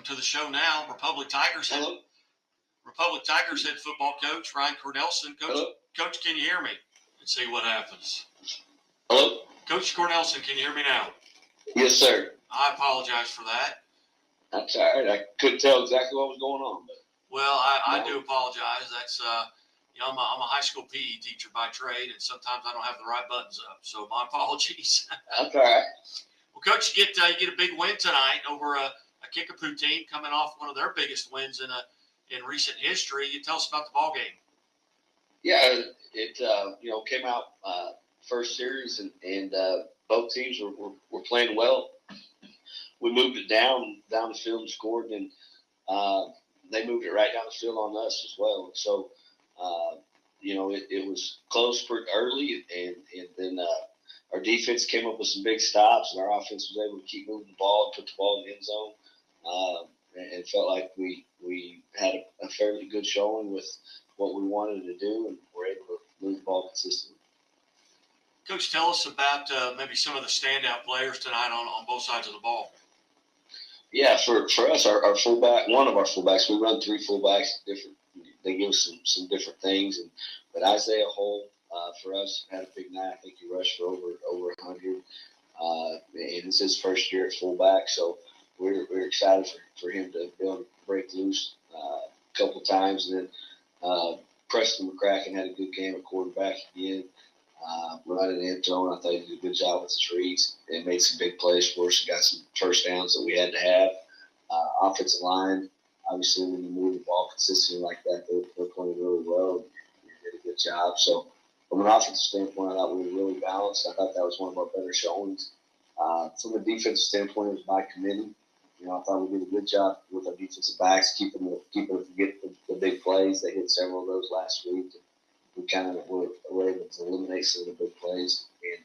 to the show now, Republic Tigers head football coach Ryan Cornelson. Coach, can you hear me? Let's see what happens. Hello? Coach Cornelson, can you hear me now? Yes, sir. I apologize for that. That's all right. I couldn't tell exactly what was going on. But well, I do apologize. That's I'm a high school PE teacher by trade, and sometimes I don't have the right buttons up. So my apologies. That's all right. Well, Coach, you get a big win tonight over a Kickapoo team coming off one of their biggest wins in recent history. You tell us about the ball game. Yeah, it came out first series, and both teams were playing well. We moved it down the field and scored, and they moved it right down the field on us as well. So, it was close pretty early, and then our defense came up with some big stops, and our offense was able to keep moving the ball and put the ball in the end zone. And felt like we had a fairly good showing with what we wanted to do, and were able to move the ball consistently. Coach, tell us about maybe some of the standout players tonight on both sides of the ball. Yeah, for us, our fullback, one of our fullbacks, we run three fullbacks. They give us some different things, but Isaiah Hole for us had a big night. I think he rushed for over 100, and it's his first year at fullback, so we're excited for him to be able to break loose a couple times, and then Preston McCracken had a good game at quarterback again. Running the end zone, I thought he did a good job with his reads and made some big plays for us and got some first downs that we had to have. Offensive line, obviously, when you move the ball consistently like that, they're playing really well. And they did a good job. So, from an offensive standpoint, I thought we were really balanced. I thought that was one of our better showings. From a defensive standpoint, it was by committee. I thought we did a good job with our defensive backs, keeping them to get the big plays. They hit several of those last week. We kind of were able to eliminate some of the big plays and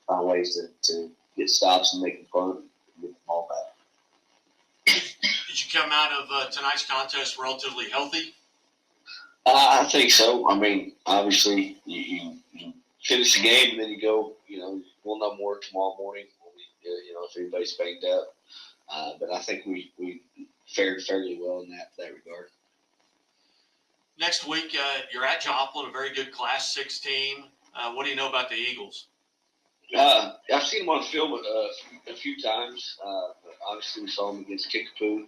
find ways to get stops and make them fun and get the ball back. Did you come out of tonight's contest relatively healthy? I think so. I mean, obviously, you finish the game and then you go, we'll know more tomorrow morning, if anybody's banged up. But I think we fared fairly well in that regard. Next week, you're at Joplin, a very good Class 6 team. What do you know about the Eagles? I've seen them on film a few times. Obviously, we saw them against Kickapoo.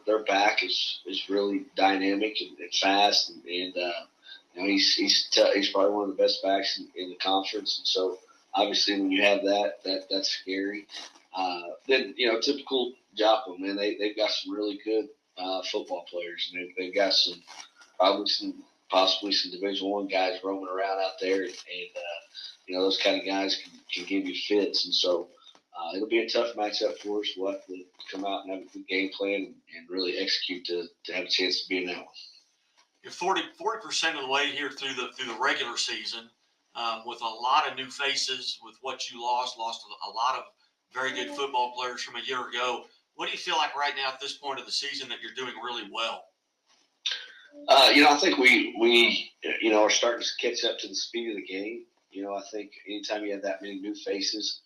Their back is really dynamic and fast, and he's probably one of the best backs in the conference. And so, obviously, when you have that's scary. Then typical Joplin, man, they've got some really good football players, and they've got possibly some Division I guys roaming around out there, and those kind of guys can give you fits, and so it'll be a tough matchup for us. We'll have to come out and have a good game plan and really execute to have a chance to be in that one. You're 40% of the way here through the regular season, with a lot of new faces. With what you lost a lot of very good football players from a year ago. What do you feel like right now at this point of the season that you're doing really well? I think we are starting to catch up to the speed of the game. I think anytime you have that many new faces,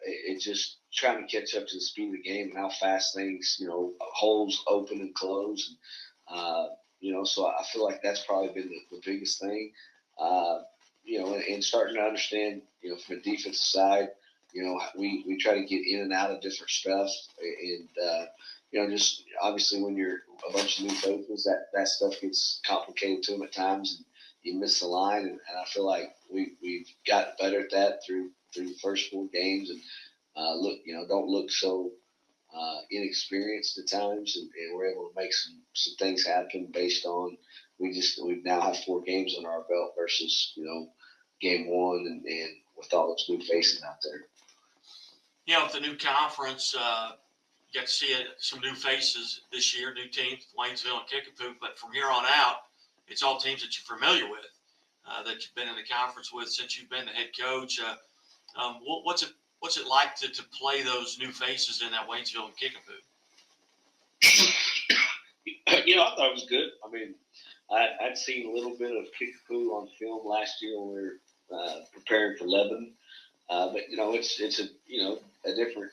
it's just trying to catch up to the speed of the game and how fast things, holes open and close. And, so I feel like that's probably been the biggest thing, and starting to understand, from a defensive side, we try to get in and out of different stuff, and just obviously when you're a bunch of new faces, that stuff gets complicated to them at times, and you miss the line. And I feel like we've gotten better at that through the first 4 games, and don't look so inexperienced at times, and we're able to make some things happen based on we now have 4 games under our belt versus game 1 and with all those new faces out there. With the new conference, you got to see some new faces this year, new teams, Waynesville and Kickapoo. But from here on out, it's all teams that you're familiar with, that you've been in the conference with since you've been the head coach. What's it like to play those new faces in that Waynesville and Kickapoo? I thought it was good. I mean, I'd seen a little bit of Kickapoo on film last year when we were preparing for Lebanon. But it's a different,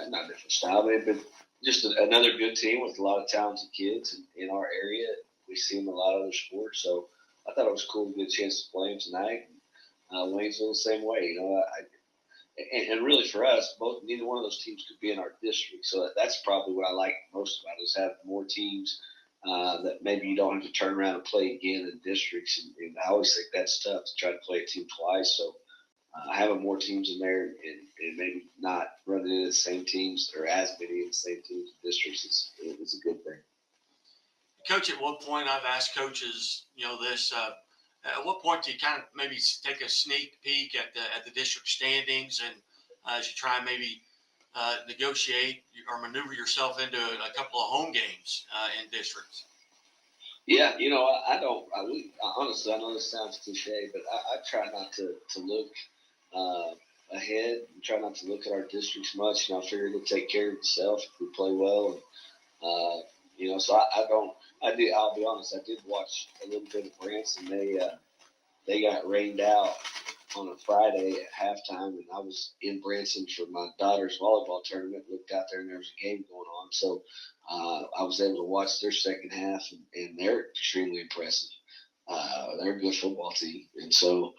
not different style, but just another good team with a lot of talented kids in our area. We see them in a lot of other sports, so I thought it was cool to get a chance to play them tonight. Waynesville the same way, and really for us, neither one of those teams could be in our district. So that's probably what I like most about it, is have more teams that maybe you don't have to turn around and play again in districts. And I always think that's tough to try to play a team twice. So having more teams in there and maybe not running into the same teams or as many of the same teams in districts is a good thing. Coach, at what point, I've asked coaches, this, at what point do you kind of maybe take a sneak peek at the district standings, and as you try and maybe negotiate or maneuver yourself into a couple of home games in districts? Yeah, honestly, I know this sounds cliche, but I try not to look ahead and try not to look at our districts much. I figure it'll take care of itself if we play well. And, so I don't. I'll be honest. I did watch a little bit of Branson. They got rained out on a Friday at halftime, and I was in Branson for my daughter's volleyball tournament. Looked out there, and there was a game going on. So I was able to watch their second half, and they're extremely impressive. They're a good football team, and so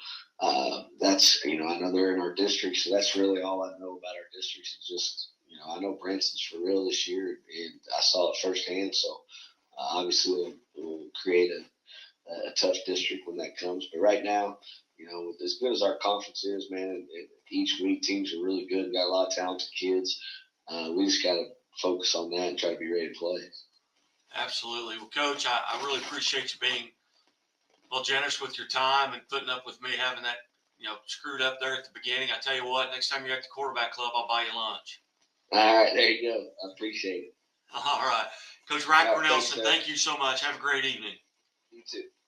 that's I know they're in our district, so that's really all I know about our districts. Is just I know Branson's for real this year, and I saw it firsthand. So obviously we'll create a tough district when that comes. But right now, as good as our conference is, man, each week teams are really good. We got a lot of talented kids. We just got to focus on that and try to be ready to play. Absolutely. Well, Coach, I really appreciate you being generous with your time and putting up with me having that, screwed up there at the beginning. I tell you what, next time you're at the quarterback club, I'll buy you lunch. All right, there you go. I appreciate it. All right. Coach Rackford Nelson, thank you so much. Have a great evening. You too.